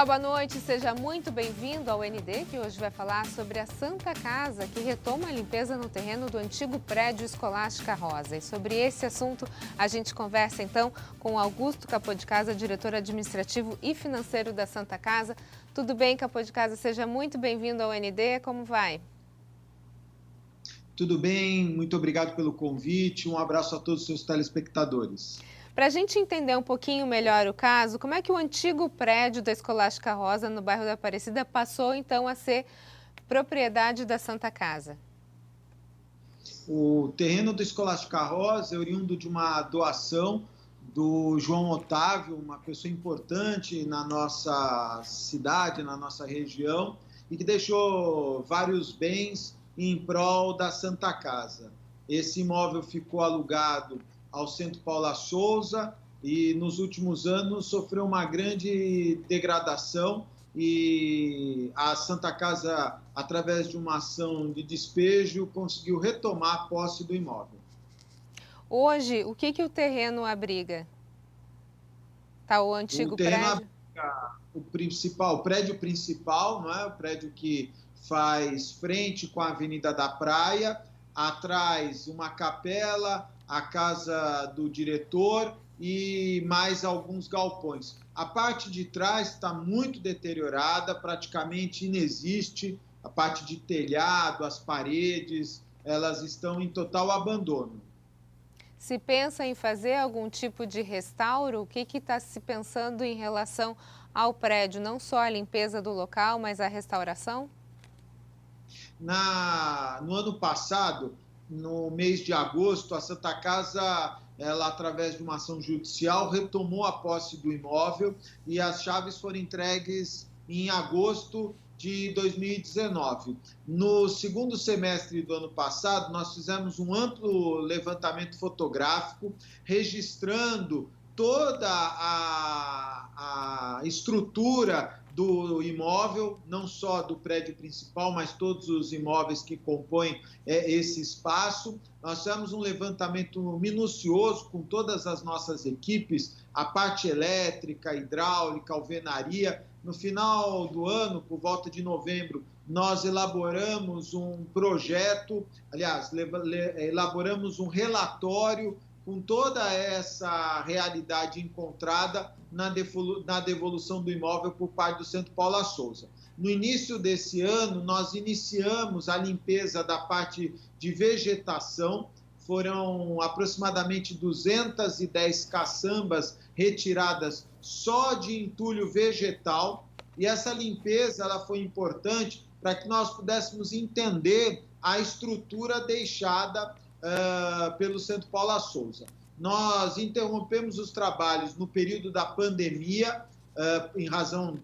Olá, boa noite, seja muito bem-vindo ao ND, que hoje vai falar sobre a Santa Casa, que retoma a limpeza no terreno do antigo prédio Escolástica Rosa. E sobre esse assunto, a gente conversa então com Augusto Capô de Casa, diretor administrativo e financeiro da Santa Casa. Tudo bem, Capô de Casa? Seja muito bem-vindo ao ND, como vai? Tudo bem, muito obrigado pelo convite, um abraço a todos os seus telespectadores. Para a gente entender um pouquinho melhor o caso, como é que o antigo prédio da Escolástica Rosa, no bairro da Aparecida, passou então a ser propriedade da Santa Casa? O terreno do Escolástica Rosa é oriundo de uma doação do João Otávio, uma pessoa importante na nossa cidade, na nossa região, e que deixou vários bens em prol da Santa Casa. Esse imóvel ficou alugado ao Centro Paula Souza e nos últimos anos sofreu uma grande degradação e a Santa Casa, através de uma ação de despejo, conseguiu retomar a posse do imóvel. Hoje, o que o terreno abriga? Tá o O antigo terreno prédio? abriga o prédio principal, não é? O prédio que faz frente com a Avenida da Praia, atrás uma capela, a casa do diretor e mais alguns galpões. A parte de trás está muito deteriorada, praticamente inexiste. A parte de telhado, as paredes, elas estão em total abandono. Se pensa em fazer algum tipo de restauro, o que está se pensando em relação ao prédio? Não só a limpeza do local, mas a restauração? No ano passado, no mês de agosto, a Santa Casa, ela, através de uma ação judicial, retomou a posse do imóvel e as chaves foram entregues em agosto de 2019. No segundo semestre do ano passado, nós fizemos um amplo levantamento fotográfico registrando toda a estrutura do imóvel, não só do prédio principal, mas todos os imóveis que compõem esse espaço. Nós fizemos um levantamento minucioso com todas as nossas equipes, a parte elétrica, hidráulica, alvenaria. No final do ano, por volta de novembro, nós elaboramos um projeto, aliás, elaboramos um relatório com toda essa realidade encontrada na devolução do imóvel por parte do Centro Paula Souza. No início desse ano, nós iniciamos a limpeza da parte de vegetação, foram aproximadamente 210 caçambas retiradas só de entulho vegetal, e essa limpeza ela foi importante para que nós pudéssemos entender a estrutura deixada pelo Centro Paula Souza. Nós interrompemos os trabalhos no período da pandemia, em razão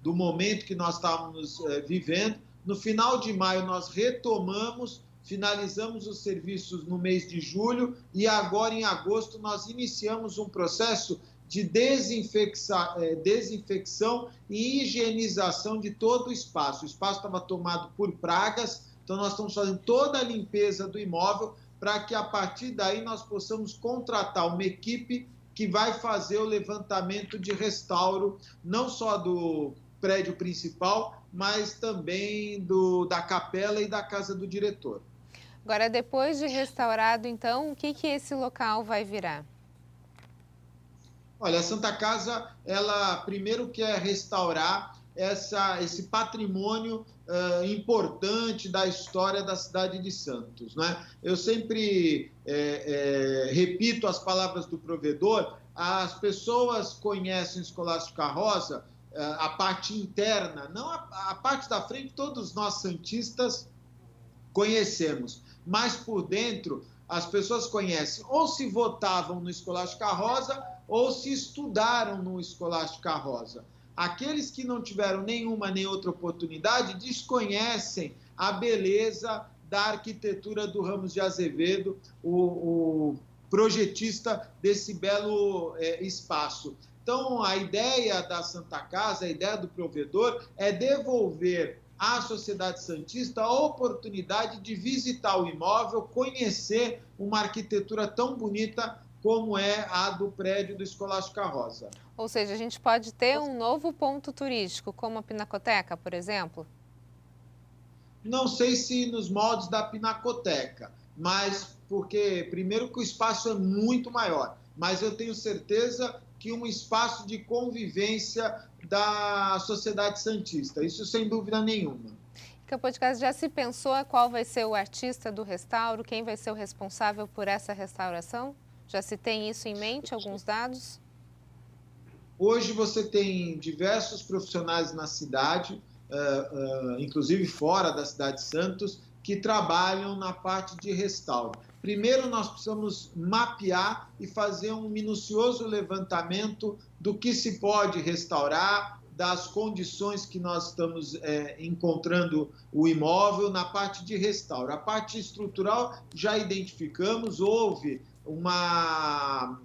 do momento que nós estávamos vivendo. No final de maio, nós retomamos, finalizamos os serviços no mês de julho e agora, em agosto, nós iniciamos um processo de desinfecção e higienização de todo o espaço. O espaço estava tomado por pragas, então nós estamos fazendo toda a limpeza do imóvel para que, a partir daí, nós possamos contratar uma equipe que vai fazer o levantamento de restauro, não só do prédio principal, mas também da capela e da casa do diretor. Agora, depois de restaurado, então, o que esse local vai virar? Olha, a Santa Casa, ela primeiro quer restaurar esse patrimônio importante da história da cidade de Santos, né? Eu sempre repito as palavras do provedor: as pessoas conhecem o Escolástica Rosa, a parte interna, não a parte da frente, todos nós santistas conhecemos, mas por dentro as pessoas conhecem ou se votavam no Escolástica Rosa ou se estudaram no Escolástica Rosa. Aqueles que não tiveram nenhuma nem outra oportunidade desconhecem a beleza da arquitetura do Ramos de Azevedo, o projetista desse belo espaço. Então, a ideia da Santa Casa, a ideia do provedor é devolver à sociedade santista a oportunidade de visitar o imóvel, conhecer uma arquitetura tão bonita como é a do prédio do Escolástica Rosa. Ou seja, a gente pode ter um novo ponto turístico, como a Pinacoteca, por exemplo? Não sei se nos moldes da Pinacoteca, mas porque, primeiro, que o espaço é muito maior, mas eu tenho certeza que um espaço de convivência da sociedade santista, isso sem dúvida nenhuma. Campo de Casa, já se pensou qual vai ser o artista do restauro, quem vai ser o responsável por essa restauração? Já se tem isso em mente, alguns dados? Hoje você tem diversos profissionais na cidade, inclusive fora da cidade de Santos, que trabalham na parte de restauro. Primeiro, nós precisamos mapear e fazer um minucioso levantamento do que se pode restaurar, das condições que nós estamos encontrando o imóvel na parte de restauro. A parte estrutural já identificamos, houve uma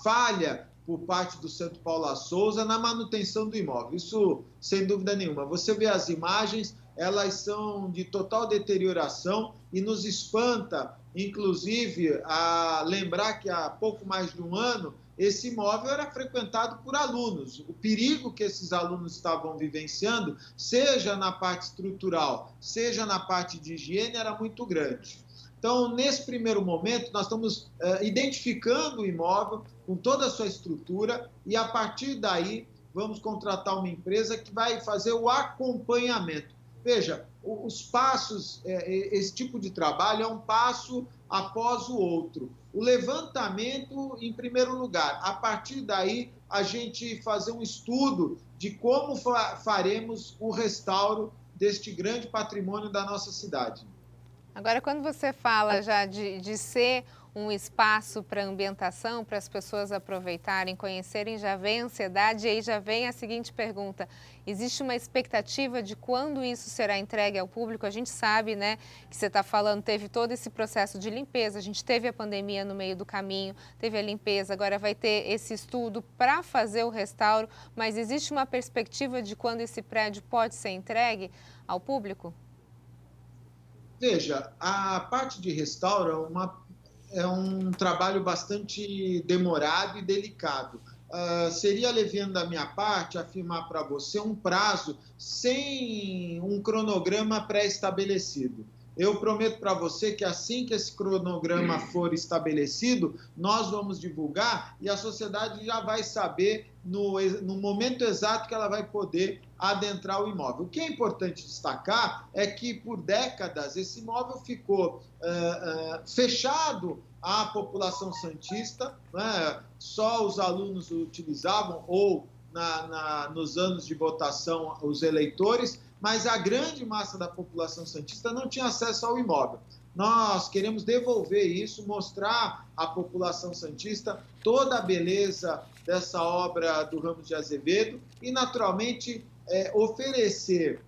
falha por parte do Santo Paula Souza na manutenção do imóvel. Isso, sem dúvida nenhuma. Você vê as imagens, elas são de total deterioração e nos espanta, inclusive, a lembrar que há pouco mais de um ano, esse imóvel era frequentado por alunos. O perigo que esses alunos estavam vivenciando, seja na parte estrutural, seja na parte de higiene, era muito grande. Então, nesse primeiro momento, nós estamos identificando o imóvel com toda a sua estrutura e, a partir daí, vamos contratar uma empresa que vai fazer o acompanhamento. Veja, os passos, esse tipo de trabalho é um passo após o outro. O levantamento, em primeiro lugar. A partir daí, a gente fazer um estudo de como faremos o restauro deste grande patrimônio da nossa cidade. Agora, quando você fala já de ser um espaço para ambientação, para as pessoas aproveitarem, conhecerem, já vem a ansiedade e aí já vem a seguinte pergunta: existe uma expectativa de quando isso será entregue ao público? A gente sabe, né, que você está falando, teve todo esse processo de limpeza, a gente teve a pandemia no meio do caminho, teve a limpeza, agora vai ter esse estudo para fazer o restauro, mas existe uma perspectiva de quando esse prédio pode ser entregue ao público? Veja, a parte de restauro é um trabalho bastante demorado e delicado. Seria leviano da minha parte afirmar para você um prazo sem um cronograma pré-estabelecido. Eu prometo para você que assim que esse cronograma for estabelecido, nós vamos divulgar e a sociedade já vai saber no momento exato que ela vai poder adentrar o imóvel. O que é importante destacar é que por décadas esse imóvel ficou fechado à população santista, né? Só os alunos o utilizavam ou nos anos de votação os eleitores, mas a grande massa da população santista não tinha acesso ao imóvel. Nós queremos devolver isso, mostrar à população santista toda a beleza dessa obra do Ramos de Azevedo e, naturalmente, oferecer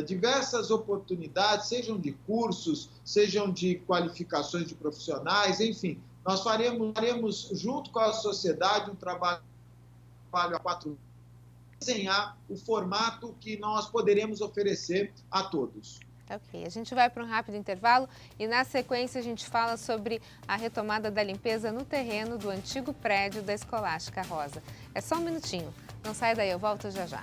diversas oportunidades, sejam de cursos, sejam de qualificações de profissionais, enfim. Nós faremos junto com a sociedade, um trabalho a 4 anos, desenhar o formato que nós poderemos oferecer a todos. Ok, a gente vai para um rápido intervalo e na sequência a gente fala sobre a retomada da limpeza no terreno do antigo prédio da Escolástica Rosa. É só um minutinho, não sai daí, eu volto já já.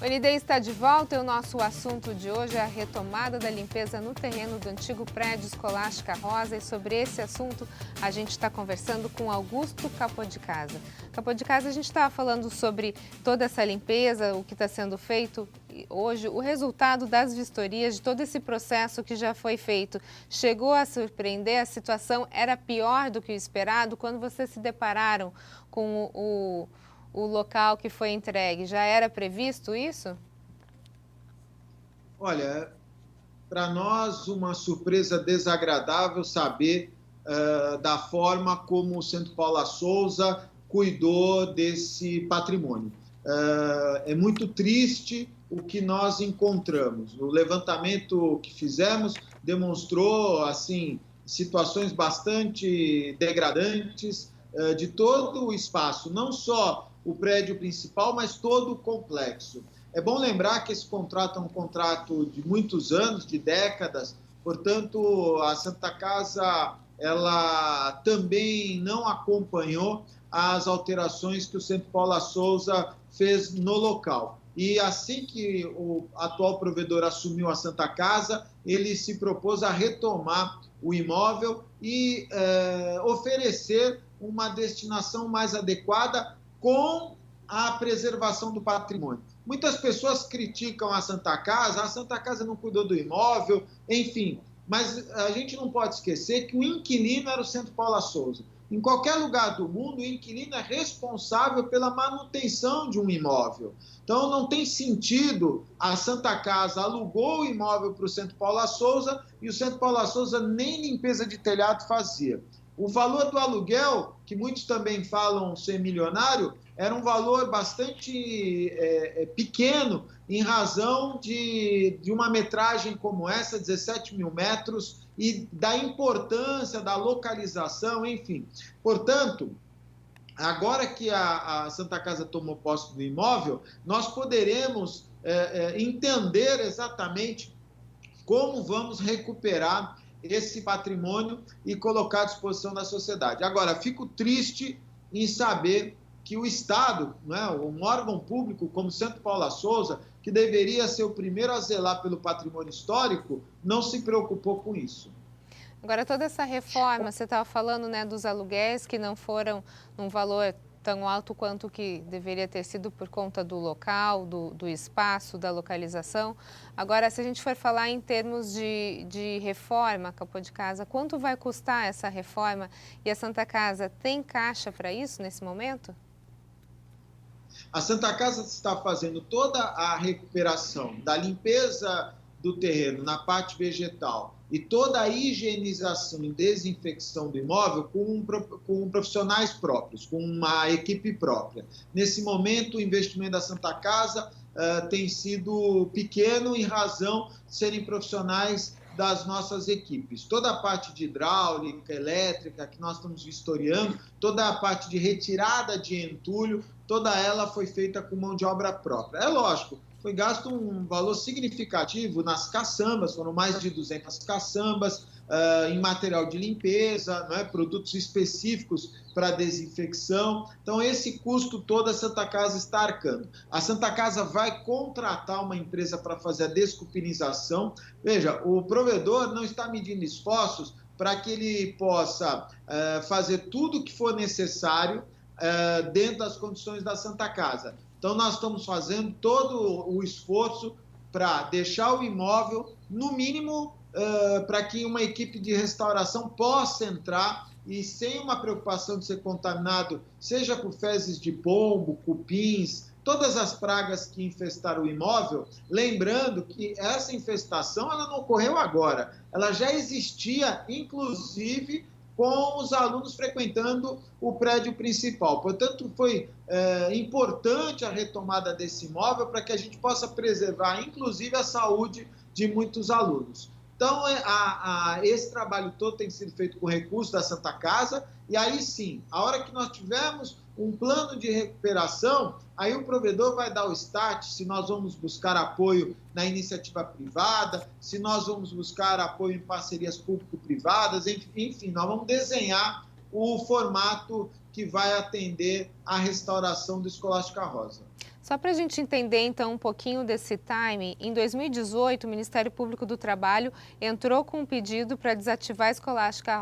O ND está de volta e o nosso assunto de hoje é a retomada da limpeza no terreno do antigo prédio Escolástica Rosa e sobre esse assunto a gente está conversando com Augusto Capô de Casa. Capô de Casa, a gente estava falando sobre toda essa limpeza, o que está sendo feito hoje, o resultado das vistorias, de todo esse processo que já foi feito. Chegou a surpreender? A situação era pior do que o esperado? Quando vocês se depararam com o local que foi entregue, já era previsto isso? Olha, para nós uma surpresa desagradável saber da forma como o Santo Paula Souza cuidou desse patrimônio. É muito triste o que nós encontramos. O levantamento que fizemos demonstrou assim situações bastante degradantes de todo o espaço, não só o prédio principal, mas todo o complexo. É bom lembrar que esse contrato é um contrato de muitos anos, de décadas, portanto, a Santa Casa ela também não acompanhou as alterações que o Centro Paula Souza fez no local. E assim que o atual provedor assumiu a Santa Casa, ele se propôs a retomar o imóvel e oferecer uma destinação mais adequada com a preservação do patrimônio. Muitas pessoas criticam a Santa Casa não cuidou do imóvel, enfim, mas a gente não pode esquecer que o inquilino era o Centro Paula Souza. Em qualquer lugar do mundo, o inquilino é responsável pela manutenção de um imóvel. Então, não tem sentido a Santa Casa alugou o imóvel para o Centro Paula Souza e o Centro Paula Souza nem limpeza de telhado fazia. O valor do aluguel, que muitos também falam ser milionário, era um valor bastante pequeno em razão de uma metragem como essa, 17 mil metros, e da importância da localização, enfim. Portanto, agora que a Santa Casa tomou posse do imóvel, nós poderemos entender exatamente como vamos recuperar esse patrimônio e colocar à disposição da sociedade. Agora, fico triste em saber que o Estado, né, um órgão público como o Centro Paula Souza, que deveria ser o primeiro a zelar pelo patrimônio histórico, não se preocupou com isso. Agora, toda essa reforma, você estava falando, né, dos aluguéis que não foram num valor tão alto quanto que deveria ter sido por conta do local, do espaço, da localização. Agora, se a gente for falar em termos de reforma, Capô de Casa, quanto vai custar essa reforma? E a Santa Casa tem caixa para isso nesse momento? A Santa Casa está fazendo toda a recuperação da limpeza do terreno na parte vegetal e toda a higienização e desinfecção do imóvel com profissionais próprios, com uma equipe própria. Nesse momento, o investimento da Santa Casa tem sido pequeno em razão de serem profissionais das nossas equipes. Toda a parte de hidráulica, elétrica, que nós estamos vistoriando, toda a parte de retirada de entulho, toda ela foi feita com mão de obra própria. É lógico, foi gasto um valor significativo nas caçambas, foram mais de 200 caçambas, em material de limpeza, né, produtos específicos para desinfecção. Então, esse custo todo a Santa Casa está arcando. A Santa Casa vai contratar uma empresa para fazer a desculpinização. Veja, o provedor não está medindo esforços para que ele possa fazer tudo o que for necessário dentro das condições da Santa Casa. Então, nós estamos fazendo todo o esforço para deixar o imóvel, no mínimo, para que uma equipe de restauração possa entrar e sem uma preocupação de ser contaminado, seja por fezes de pombo, cupins, todas as pragas que infestaram o imóvel, lembrando que essa infestação ela não ocorreu agora, ela já existia, inclusive, com os alunos frequentando o prédio principal. Portanto, foi importante a retomada desse imóvel para que a gente possa preservar, inclusive, a saúde de muitos alunos. Então, esse trabalho todo tem sido feito com recursos da Santa Casa, e aí sim, a hora que nós tivermos um plano de recuperação, aí o provedor vai dar o start, se nós vamos buscar apoio na iniciativa privada, se nós vamos buscar apoio em parcerias público-privadas, enfim, nós vamos desenhar o formato que vai atender à restauração do Escolástica Rosa. Só para a gente entender, então, um pouquinho desse time, em 2018, o Ministério Público do Trabalho entrou com um pedido para desativar a Escolástica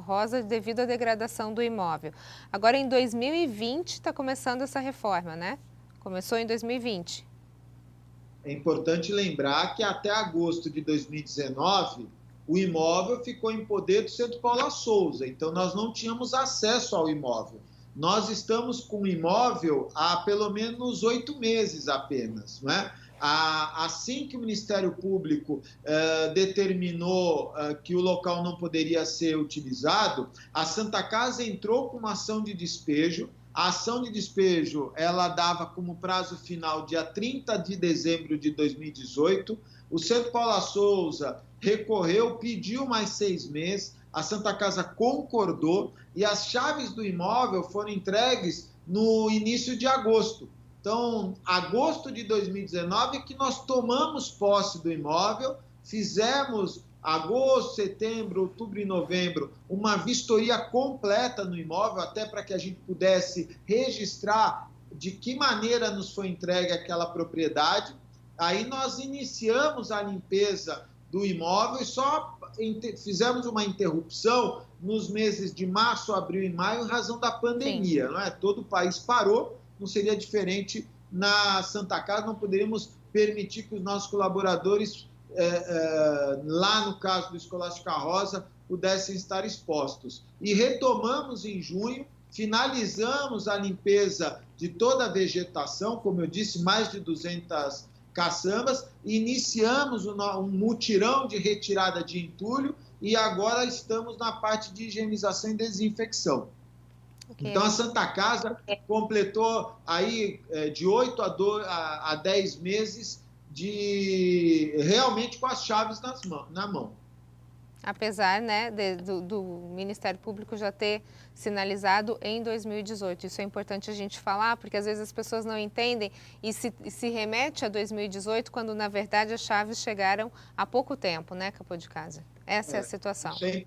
Rosa devido à degradação do imóvel. Agora, em 2020, está começando essa reforma, né? Começou em 2020. É importante lembrar que até agosto de 2019, o imóvel ficou em poder do Centro Paula Souza, então nós não tínhamos acesso ao imóvel. Nós estamos com o imóvel há pelo menos 8 meses apenas, não é? Assim que o Ministério Público determinou que o local não poderia ser utilizado, a Santa Casa entrou com uma ação de despejo. A ação de despejo ela dava como prazo final dia 30 de dezembro de 2018. O Centro Paula Souza recorreu, pediu mais 6 meses. A Santa Casa concordou e as chaves do imóvel foram entregues no início de agosto. Então, agosto de 2019 é que nós tomamos posse do imóvel, fizemos agosto, setembro, outubro e novembro, uma vistoria completa no imóvel, até para que a gente pudesse registrar de que maneira nos foi entregue aquela propriedade. Aí nós iniciamos a limpeza do imóvel e só fizemos uma interrupção nos meses de março, abril e maio em razão da pandemia. Não é? Todo o país parou, não seria diferente na Santa Casa, não poderíamos permitir que os nossos colaboradores, lá no caso do Escolástica Rosa, pudessem estar expostos. E retomamos em junho, finalizamos a limpeza de toda a vegetação, como eu disse, mais de 200 caçambas, iniciamos um mutirão de retirada de entulho e agora estamos na parte de higienização e desinfecção. Okay. Então, a Santa Casa completou aí de 8 a 10 meses realmente com as chaves na mão. Apesar, né, do Ministério Público já ter sinalizado em 2018. Isso é importante a gente falar, porque às vezes as pessoas não entendem e se remete a 2018, quando na verdade as chaves chegaram há pouco tempo, né, Capô de Casa? Essa é a situação. Sim.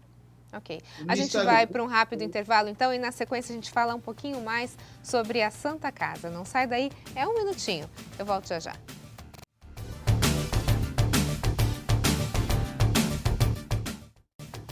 Ok. A gente vai para um rápido intervalo, então, e na sequência a gente fala um pouquinho mais sobre a Santa Casa. Não sai daí, é um minutinho. Eu volto já já.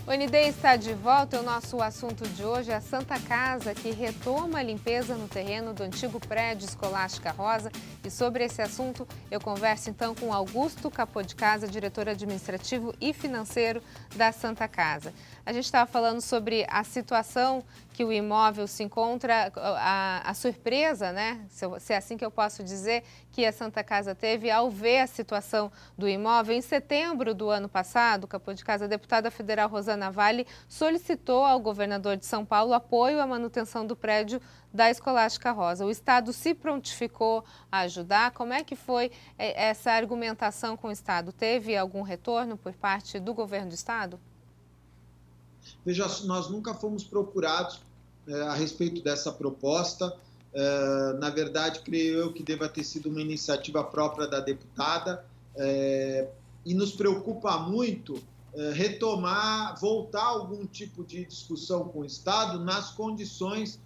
O ND está de volta. O nosso assunto de hoje é a Santa Casa, que retoma a limpeza no terreno do antigo prédio Escolástica Rosa. E sobre esse assunto, eu converso então com Augusto Capô de Casa, diretor administrativo e financeiro da Santa Casa. A gente estava falando sobre a situação que o imóvel se encontra, a surpresa, né? Se é assim que eu posso dizer, que a Santa Casa teve ao ver a situação do imóvel. Em setembro do ano passado, Capô de Casa, a deputada federal Rosana Vale solicitou ao governador de São Paulo apoio à manutenção do prédio da Escolástica Rosa. O Estado se prontificou a ajudar. Como é que foi essa argumentação com o Estado? Teve algum retorno por parte do governo do Estado? Veja, nós nunca fomos procurados a respeito dessa proposta. Na verdade, creio eu que deva ter sido uma iniciativa própria da deputada e nos preocupa muito voltar a algum tipo de discussão com o Estado nas condições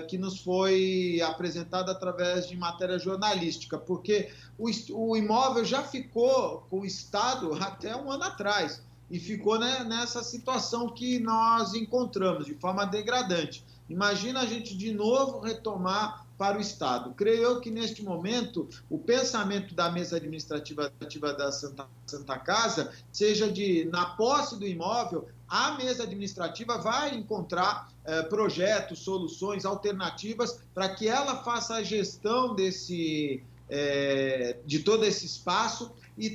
que nos foi apresentada através de matéria jornalística, porque o imóvel já ficou com o Estado até um ano atrás e ficou nessa situação que nós encontramos, de forma degradante. Imagina a gente de novo retomar para o Estado. Creio eu que neste momento o pensamento da mesa administrativa da Santa Casa seja na posse do imóvel, a mesa administrativa vai encontrar projetos, soluções, alternativas para que ela faça a gestão de todo esse espaço e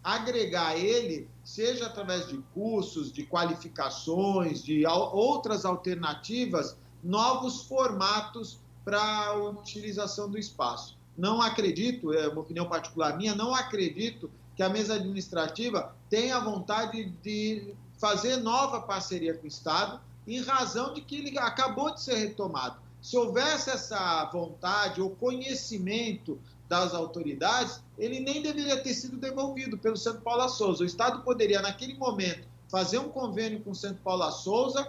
agregar ele, seja através de cursos, de qualificações, de outras alternativas, novos formatos para a utilização do espaço. Não acredito, é uma opinião particular minha, não acredito que a mesa administrativa tenha vontade de fazer nova parceria com o Estado, em razão de que ele acabou de ser retomado. Se houvesse essa vontade ou conhecimento das autoridades, ele nem deveria ter sido devolvido pelo Santo Paula Souza. O Estado poderia, naquele momento, fazer um convênio com o Santo Paula Souza,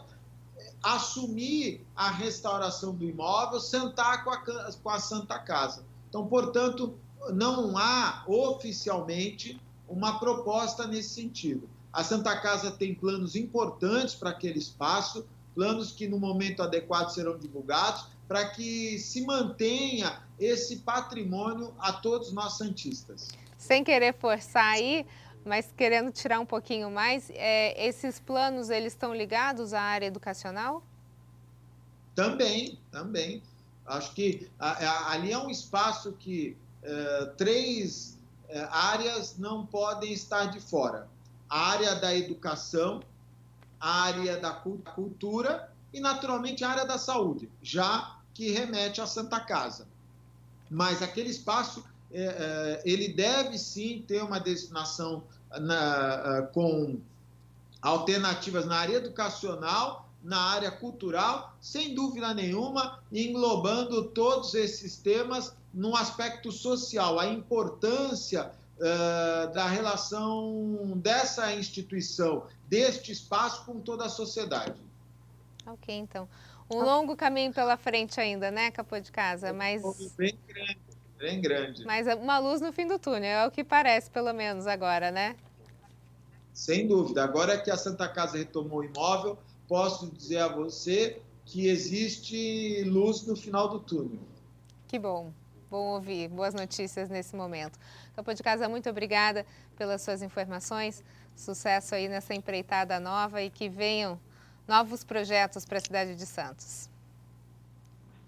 assumir a restauração do imóvel, sentar com a Santa Casa. Então, portanto, não há oficialmente uma proposta nesse sentido. A Santa Casa tem planos importantes para aquele espaço, planos que no momento adequado serão divulgados, para que se mantenha esse patrimônio a todos nós santistas. Sem querer forçar aí, mas querendo tirar um pouquinho mais, esses planos, eles estão ligados à área educacional? Também. Acho que ali é um espaço que 3 áreas não podem estar de fora. A área da educação, a área da cultura e, naturalmente, a área da saúde, já que remete à Santa Casa. Mas aquele espaço, ele deve sim ter uma destinação com alternativas na área educacional, na área cultural, sem dúvida nenhuma, englobando todos esses temas no aspecto social, a importância da relação dessa instituição, deste espaço com toda a sociedade. Ok, então. Um longo caminho pela frente ainda, né, Capô de Casa? Mas... Bem grande, bem grande. Mas uma luz no fim do túnel, é o que parece, pelo menos agora, né? Sem dúvida. Agora que a Santa Casa retomou o imóvel, posso dizer a você que existe luz no final do túnel. Que bom. Bom ouvir. Boas notícias nesse momento. Capô de Casa, muito obrigada pelas suas informações. Sucesso aí nessa empreitada nova e que venham novos projetos para a cidade de Santos.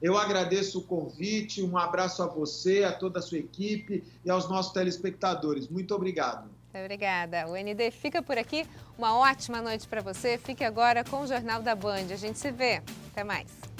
Eu agradeço o convite, um abraço a você, a toda a sua equipe e aos nossos telespectadores. Muito obrigado. Muito obrigada. O ND fica por aqui. Uma ótima noite para você. Fique agora com o Jornal da Band. A gente se vê. Até mais.